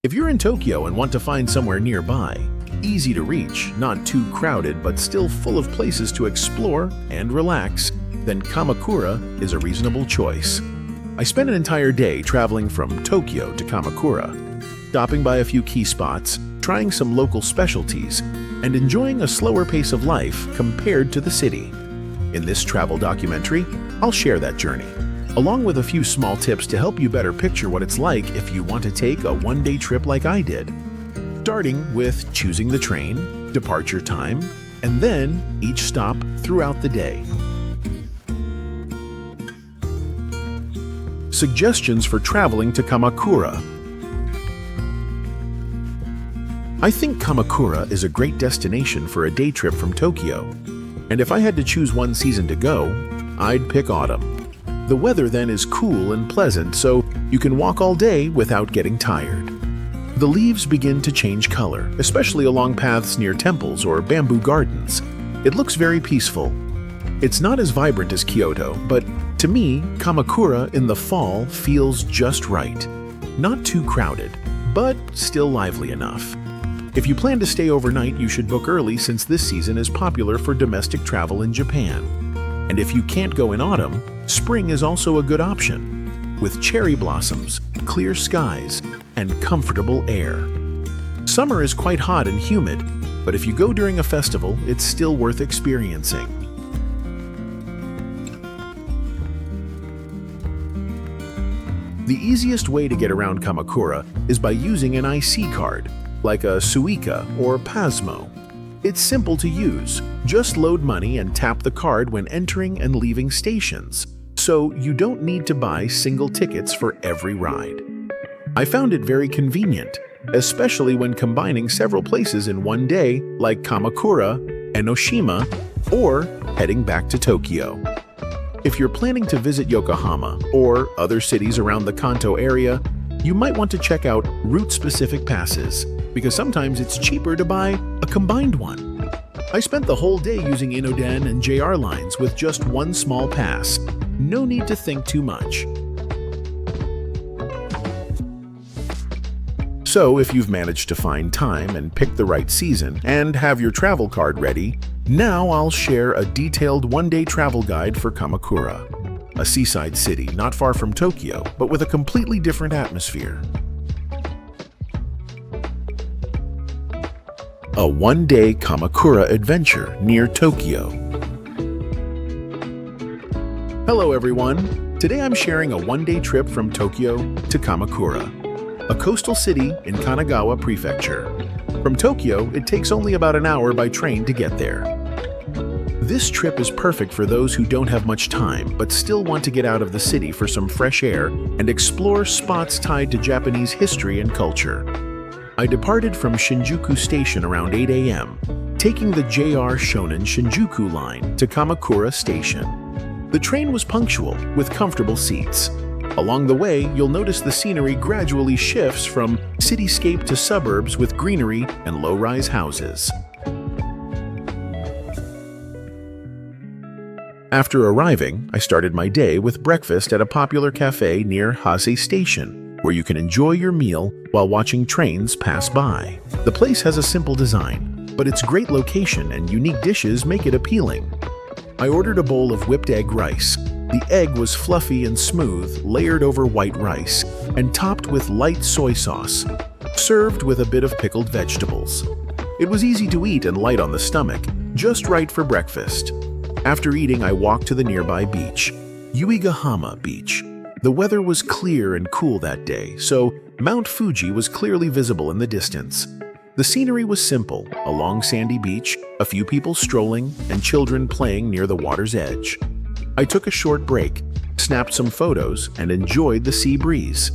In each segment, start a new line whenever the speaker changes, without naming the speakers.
If you're in Tokyo and want to find somewhere nearby, easy to reach, not too crowded but still full of places to explore and relax, then Kamakura is a reasonable choice. I spent an entire day traveling from Tokyo to Kamakura, stopping by a few key spots, trying some local specialties, and enjoying a slower pace of life compared to the city. In this travel documentary, I'll share that journey, along with a few small tips to help you better picture what it's like if you want to take a one-day trip like I did. Starting with choosing the train, departure time, and then each stop throughout the day. Suggestions for traveling to Kamakura. I think Kamakura is a great destination for a day trip from Tokyo, and if I had to choose one season to go, I'd pick autumn. The weather then is cool and pleasant, so you can walk all day without getting tired. The leaves begin to change color, especially along paths near temples or bamboo gardens. It looks very peaceful. It's not as vibrant as Kyoto, but to me, Kamakura in the fall feels just right. Not too crowded, but still lively enough. If you plan to stay overnight, you should book early since this season is popular for domestic travel in Japan. And if you can't go in autumn, spring is also a good option, with cherry blossoms, clear skies, and comfortable air. Summer is quite hot and humid, but if you go during a festival, it's still worth experiencing. The easiest way to get around Kamakura is by using an IC card, like a Suica or Pasmo. It's simple to use. Just load money and tap the card when entering and leaving stations, so you don't need to buy single tickets for every ride. I found it very convenient, especially when combining several places in one day like Kamakura, Enoshima, or heading back to Tokyo. If you're planning to visit Yokohama or other cities around the Kanto area, you might want to check out route-specific passes, because sometimes it's cheaper to buy a combined one. I spent the whole day using Inoden and JR lines with just one small pass. No need to think too much. So if you've managed to find time and pick the right season and have your travel card ready, now I'll share a detailed one-day travel guide for Kamakura, a seaside city not far from Tokyo, but with a completely different atmosphere. A one-day Kamakura adventure near Tokyo. Hello everyone! Today I'm sharing a one-day trip from Tokyo to Kamakura, a coastal city in Kanagawa Prefecture. From Tokyo, it takes only about an hour by train to get there. This trip is perfect for those who don't have much time but still want to get out of the city for some fresh air and explore spots tied to Japanese history and culture. I departed from Shinjuku Station around 8 a.m., taking the JR Shonan Shinjuku line to Kamakura Station. The train was punctual, with comfortable seats. Along the way, you'll notice the scenery gradually shifts from cityscape to suburbs with greenery and low-rise houses. After arriving, I started my day with breakfast at a popular cafe near Hase Station, where you can enjoy your meal while watching trains pass by. The place has a simple design, but its great location and unique dishes make it appealing. I ordered a bowl of whipped egg rice. The egg was fluffy and smooth, layered over white rice, and topped with light soy sauce, served with a bit of pickled vegetables. It was easy to eat and light on the stomach, just right for breakfast. After eating, I walked to the nearby beach, Uegahama Beach. The weather was clear and cool that day, so Mount Fuji was clearly visible in the distance. The scenery was simple, a long sandy beach, a few people strolling, and children playing near the water's edge. I took a short break, snapped some photos, and enjoyed the sea breeze.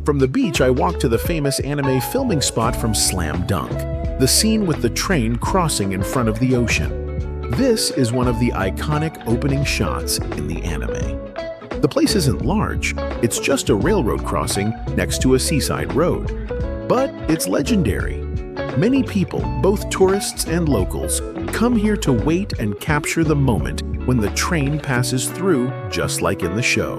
From the beach, I walked to the famous anime filming spot from Slam Dunk, the scene with the train crossing in front of the ocean. This is one of the iconic opening shots in the anime. The place isn't large, it's just a railroad crossing next to a seaside road. But it's legendary. Many people, both tourists and locals, come here to wait and capture the moment when the train passes through, just like in the show.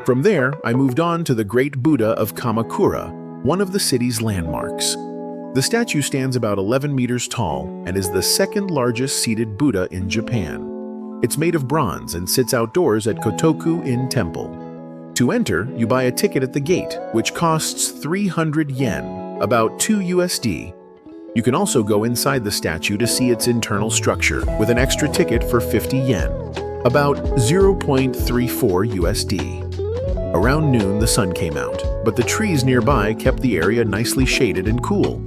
From there, I moved on to the Great Buddha of Kamakura, one of the city's landmarks. The statue stands about 11 meters tall and is the second largest seated Buddha in Japan. It's made of bronze and sits outdoors at Kotoku-in Temple. To enter, you buy a ticket at the gate, which costs 300 yen, about 2 USD. You can also go inside the statue to see its internal structure with an extra ticket for 50 yen, about 0.34 USD. Around noon, the sun came out, but the trees nearby kept the area nicely shaded and cool.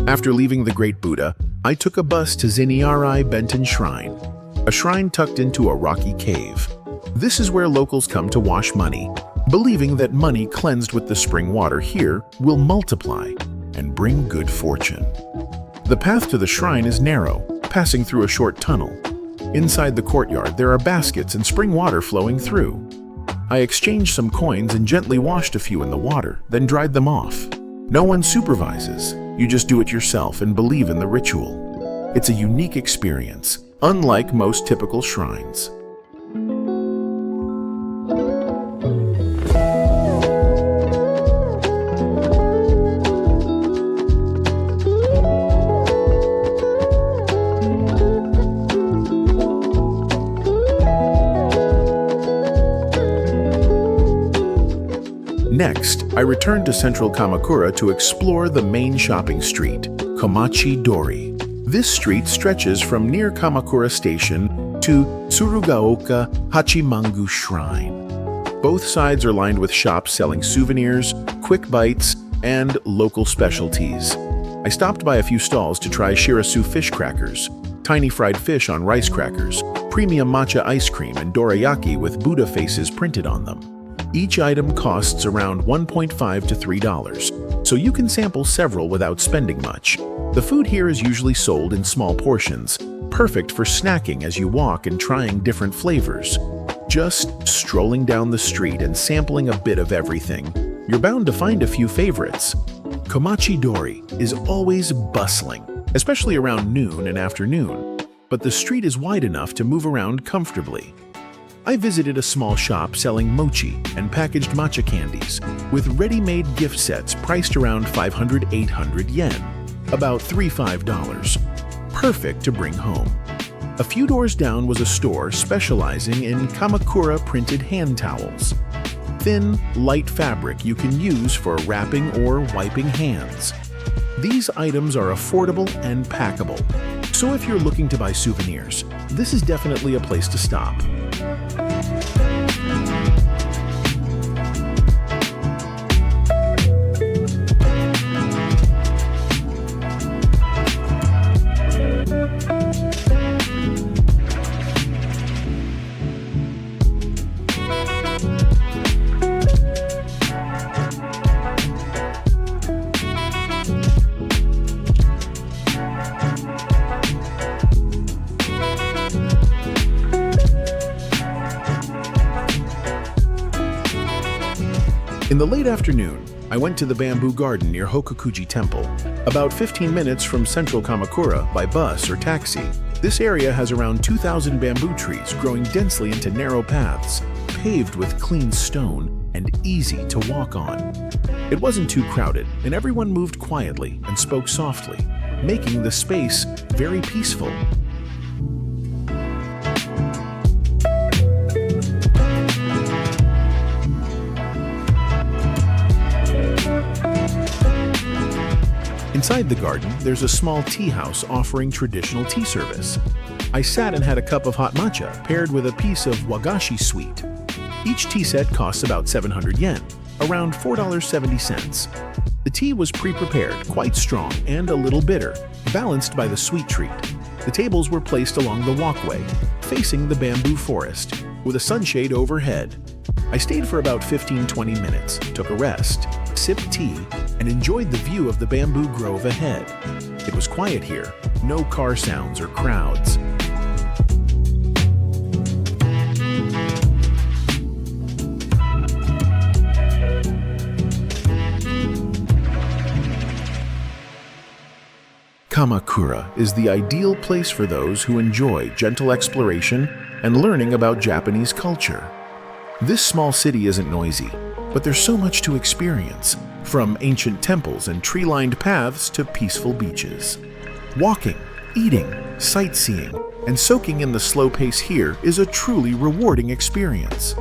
After leaving the Great Buddha, I took a bus to Ziniarai Benten Shrine, a shrine tucked into a rocky cave. This is where locals come to wash money, believing that money cleansed with the spring water here will multiply and bring good fortune. The path to the shrine is narrow, passing through a short tunnel. Inside the courtyard, there are baskets and spring water flowing through. I exchanged some coins and gently washed a few in the water, then dried them off. No one supervises. You just do it yourself and believe in the ritual. It's a unique experience, unlike most typical shrines. Next, I returned to central Kamakura to explore the main shopping street, Komachi-dori. This street stretches from near Kamakura Station to Tsurugaoka Hachimangu Shrine. Both sides are lined with shops selling souvenirs, quick bites, and local specialties. I stopped by a few stalls to try shirasu fish crackers, tiny fried fish on rice crackers, premium matcha ice cream, and dorayaki with Buddha faces printed on them. Each item costs around $1.5 to $3, so you can sample several without spending much. The food here is usually sold in small portions, perfect for snacking as you walk and trying different flavors. Just strolling down the street and sampling a bit of everything, you're bound to find a few favorites. Komachi-dori is always bustling, especially around noon and afternoon, but the street is wide enough to move around comfortably. I visited a small shop selling mochi and packaged matcha candies with ready-made gift sets priced around 500–800 yen, about $3–5, perfect to bring home. A few doors down was a store specializing in Kamakura printed hand towels, thin, light fabric you can use for wrapping or wiping hands. These items are affordable and packable, so if you're looking to buy souvenirs, this is definitely a place to stop. In the late afternoon, I went to the bamboo garden near Hokokuji Temple, about 15 minutes from central Kamakura by bus or taxi. This area has around 2,000 bamboo trees growing densely into narrow paths, paved with clean stone and easy to walk on. It wasn't too crowded, and everyone moved quietly and spoke softly, making the space very peaceful. Inside the garden, there's a small tea house offering traditional tea service. I sat and had a cup of hot matcha paired with a piece of wagashi sweet. Each tea set costs about 700 yen, around $4.70. The tea was pre-prepared, quite strong and a little bitter, balanced by the sweet treat. The tables were placed along the walkway, facing the bamboo forest, with a sunshade overhead. I stayed for about 15-20 minutes, took a rest, sipped tea, and enjoyed the view of the bamboo grove ahead. It was quiet here, no car sounds or crowds. Kamakura is the ideal place for those who enjoy gentle exploration and learning about Japanese culture. This small city isn't noisy, but there's so much to experience, from ancient temples and tree-lined paths to peaceful beaches. Walking, eating, sightseeing, and soaking in the slow pace here is a truly rewarding experience.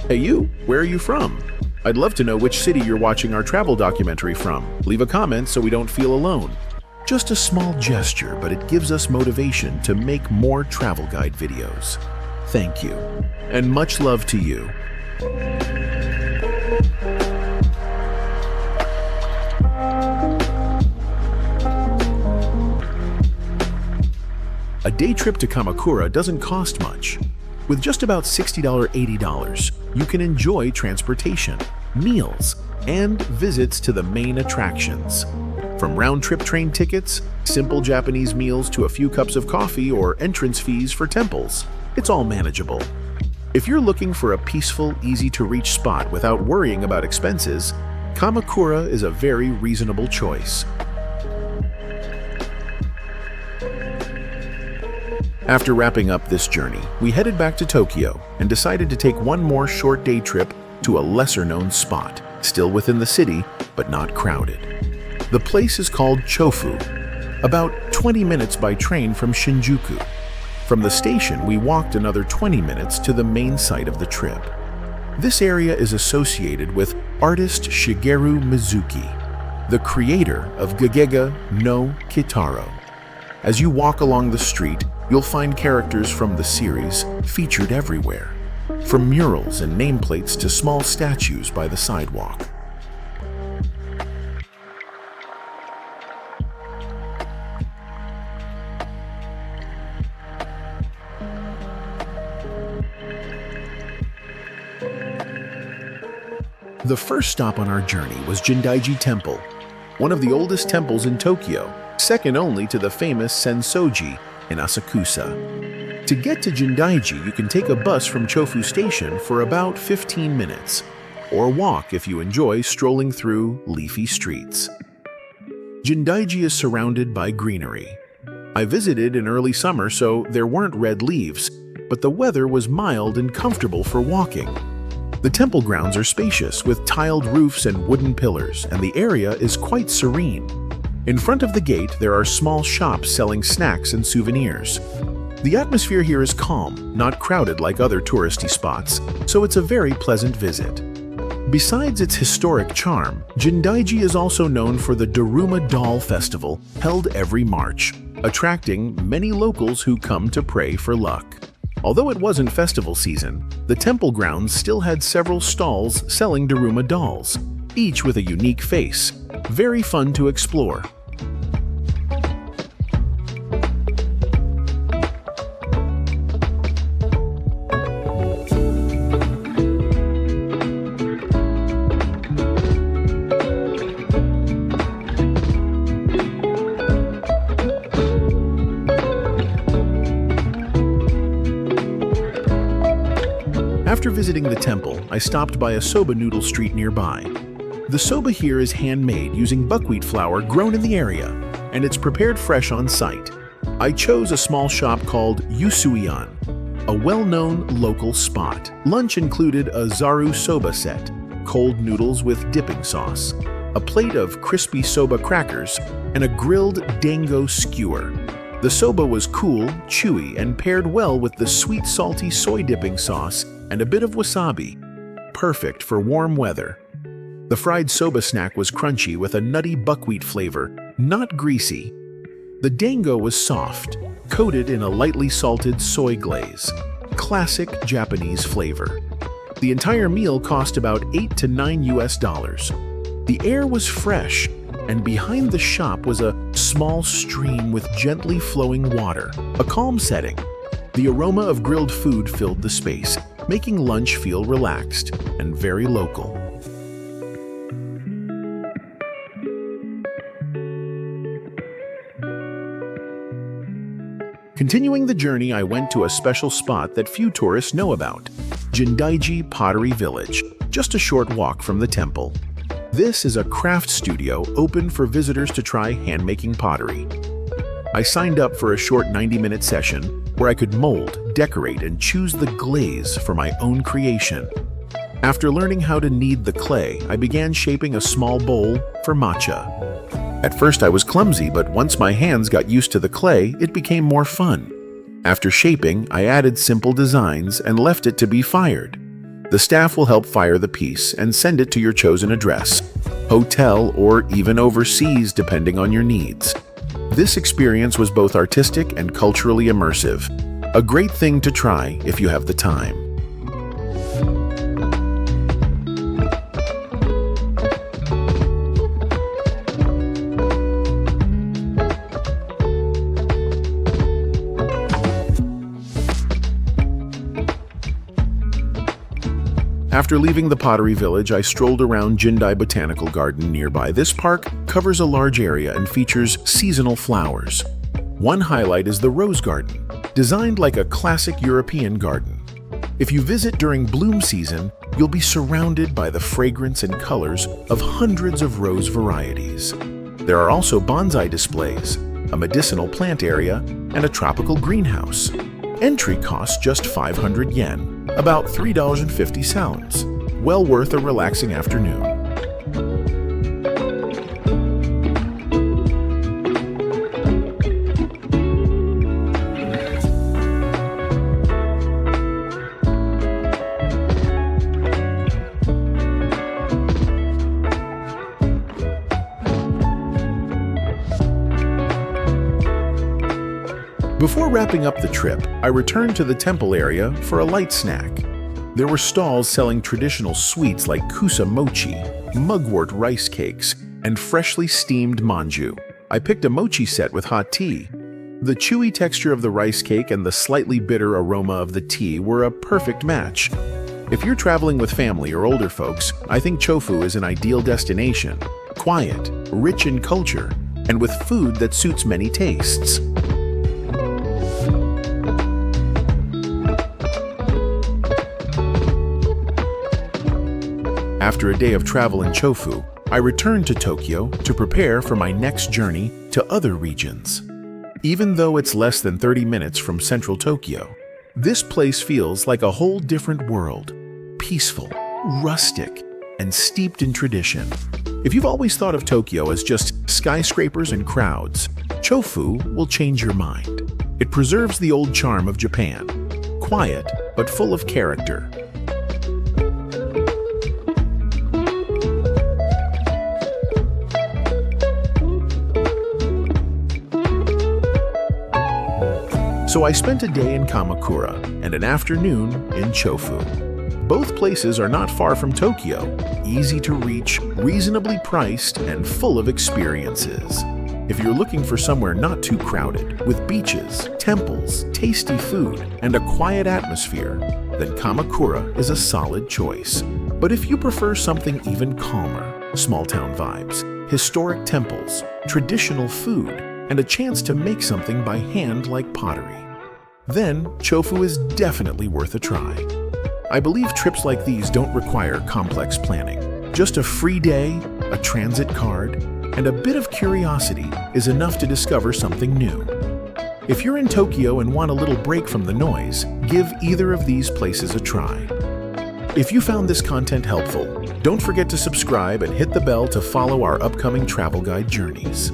Hey you, where are you from? I'd love to know which city you're watching our travel documentary from. Leave a comment so we don't feel alone. Just a small gesture, but it gives us motivation to make more travel guide videos. Thank you, and much love to you. A day trip to Kamakura doesn't cost much. With just about $60–80, you can enjoy transportation, meals, and visits to the main attractions. From round-trip train tickets, simple Japanese meals to a few cups of coffee or entrance fees for temples, it's all manageable. If you're looking for a peaceful, easy-to-reach spot without worrying about expenses, Kamakura is a very reasonable choice. After wrapping up this journey, we headed back to Tokyo and decided to take one more short day trip to a lesser-known spot, still within the city, but not crowded. The place is called Chofu, about 20 minutes by train from Shinjuku. From the station, we walked another 20 minutes to the main site of the trip. This area is associated with artist Shigeru Mizuki, the creator of Gegege no Kitaro. As you walk along the street, you'll find characters from the series featured everywhere, from murals and nameplates to small statues by the sidewalk. The first stop on our journey was Jindaiji Temple, one of the oldest temples in Tokyo, second only to the famous Sensoji in Asakusa. To get to Jindaiji, you can take a bus from Chofu Station for about 15 minutes, or walk if you enjoy strolling through leafy streets. Jindaiji is surrounded by greenery. I visited in early summer, so there weren't red leaves, but the weather was mild and comfortable for walking. The temple grounds are spacious with tiled roofs and wooden pillars, and the area is quite serene. In front of the gate, there are small shops selling snacks and souvenirs. The atmosphere here is calm, not crowded like other touristy spots, so it's a very pleasant visit. Besides its historic charm, Jindaiji is also known for the Daruma Doll Festival held every March, attracting many locals who come to pray for luck. Although it wasn't festival season, the temple grounds still had several stalls selling Daruma dolls, each with a unique face. Very fun to explore. After visiting the temple, I stopped by a soba noodle street nearby. The soba here is handmade using buckwheat flour grown in the area, and it's prepared fresh on site. I chose a small shop called Yusuian, a well-known local spot. Lunch included a zaru soba set, cold noodles with dipping sauce, a plate of crispy soba crackers, and a grilled dango skewer. The soba was cool, chewy, and paired well with the sweet salty soy dipping sauce and a bit of wasabi. Perfect for warm weather. The fried soba snack was crunchy with a nutty buckwheat flavor, not greasy. The dango was soft, coated in a lightly salted soy glaze. Classic Japanese flavor. The entire meal cost about $8 to $9. The air was fresh, and behind the shop was a small stream with gently flowing water, a calm setting. The aroma of grilled food filled the space, making lunch feel relaxed and very local. Continuing the journey, I went to a special spot that few tourists know about, Jindaiji Pottery Village, just a short walk from the temple. This is a craft studio open for visitors to try hand-making pottery. I signed up for a short 90-minute session where I could mold, decorate, and choose the glaze for my own creation. After learning how to knead the clay, I began shaping a small bowl for matcha. At first I was clumsy, but once my hands got used to the clay, it became more fun. After shaping, I added simple designs and left it to be fired. The staff will help fire the piece and send it to your chosen address, hotel, or even overseas depending on your needs. This experience was both artistic and culturally immersive. A great thing to try if you have the time. After leaving the pottery village, I strolled around Jindai Botanical Garden nearby. This park covers a large area and features seasonal flowers. One highlight is the rose garden, designed like a classic European garden. If you visit during bloom season, you'll be surrounded by the fragrance and colors of hundreds of rose varieties. There are also bonsai displays, a medicinal plant area, and a tropical greenhouse. Entry costs just 500 yen, about $3.50. Well worth a relaxing afternoon. Before wrapping up the trip, I returned to the temple area for a light snack. There were stalls selling traditional sweets like kusa mochi, mugwort rice cakes, and freshly steamed manju. I picked a mochi set with hot tea. The chewy texture of the rice cake and the slightly bitter aroma of the tea were a perfect match. If you're traveling with family or older folks, I think Chofu is an ideal destination. Quiet, rich in culture, and with food that suits many tastes. After a day of travel in Chofu, I returned to Tokyo to prepare for my next journey to other regions. Even though it's less than 30 minutes from central Tokyo, this place feels like a whole different world, peaceful, rustic, and steeped in tradition. If you've always thought of Tokyo as just skyscrapers and crowds, Chofu will change your mind. It preserves the old charm of Japan, quiet but full of character. So I spent a day in Kamakura and an afternoon in Chofu. Both places are not far from Tokyo, easy to reach, reasonably priced, and full of experiences. If you're looking for somewhere not too crowded, with beaches, temples, tasty food, and a quiet atmosphere, then Kamakura is a solid choice. But if you prefer something even calmer, small-town vibes, historic temples, traditional food, and a chance to make something by hand like pottery, then Chofu is definitely worth a try. I believe trips like these don't require complex planning. Just a free day, a transit card, and a bit of curiosity is enough to discover something new. If you're in Tokyo and want a little break from the noise, give either of these places a try. If you found this content helpful, don't forget to subscribe and hit the bell to follow our upcoming travel guide journeys.